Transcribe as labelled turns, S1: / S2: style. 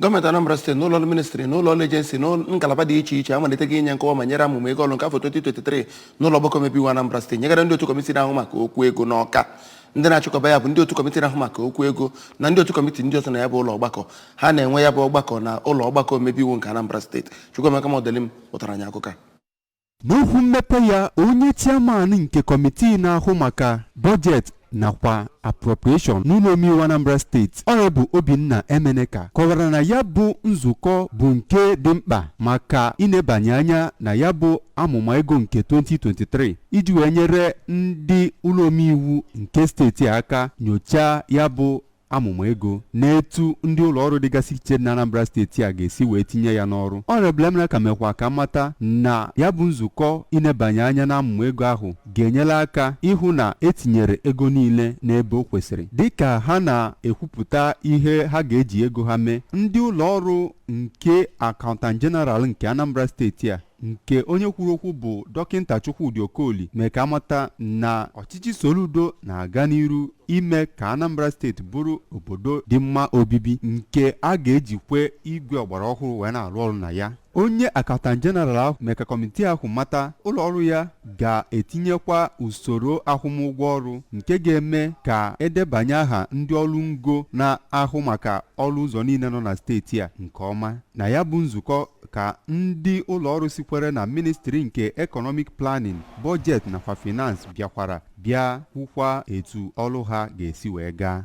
S1: Gọọmenti Anambra steeti n'ụlọ ọrụ ministri n'ụlọ ọrụ ejensi ngalaba dị iche iche amaliteghị inye nkọwa ma nyere amụma ego ọrụ nke afọ 2023 n'ụlọ ọgbakọ omeiwu Anambra steeti nyegara ndị otu kọmiti na-ahụ maka okwu ego n'Ọka. Ndị na-achịkọba ya bụ ndị otu kọmiti na-ahụ maka okwu ego na ndị otu kọmiti ndị ọzọ na ya bụ ụlọ ọgbakọ. Ha na-enwe ya bụ ọgbakọ na ụlọ ọgbakọ omeiwu nke Anambra steeti. Chukwuemeka Modelim pụtara anyị akụkọ.
S2: N'okwu mmepe ya, onye chairman nke kọmitii na-ahụ maka bọjetị nakwa appropriation n'ụlọ omeiwu Anambra steeti Honorable Obinna Emeneka kọwara na ya bụ nzukọ bụ nke dị mkpa maka inebanye anya na ya bụ amụma ego nke 2023 iji wee nyere ndị ụlọ omeiwu nke steeti aka nyochaa ya bụ amụma ego n'etu ndị ụlọ ọrụ dịgasị iche na Anambra steeti a ga-esi wee tinye ya n'ọrụ. Honorable Emeneka mekwa ka mata na ya bụ nzukọ inebanye anya na amụma ego ahụ ga-enyere aka ịhụ na etinyere ego niile n'ebe o kwesịrị. Dịka ha na-ekwupụta ihe ha ga-eji ego ha mee, ndị ụlọ ọrụ nke Accountant General nke Anambra steeti a nke onye kwuru okwu bụ Dọkịnta Chukwudi Okoli mee ka amata na ọchịchị Soludo na-aga n'iru ime ka Anambra steeti bụrụ obodo dị mma obibi nke a ga-ejikwe igwe ọgbara ọhụrụ wee na-arụ ọrụ na ya. Onye Accountant General ahụ mee ka kọmitii ahụ mata ụlọ ọrụ ya ga-etinyekwa usoro akwụmụgwọ ọrụ nke ga-eme ka edebanye aha ndị ọrụ ngo na-ahụ maka ọrụ ụzọ niile nọ na steeti a nke ọma. Na ya bụ nzukọ ka ndị ụlọ ọrụ sikwere na ministri nke Economic Planning, Budget nakwa Finance bịakwara bịa hụkwa etu ọrụ ha ga-esi wee gaa.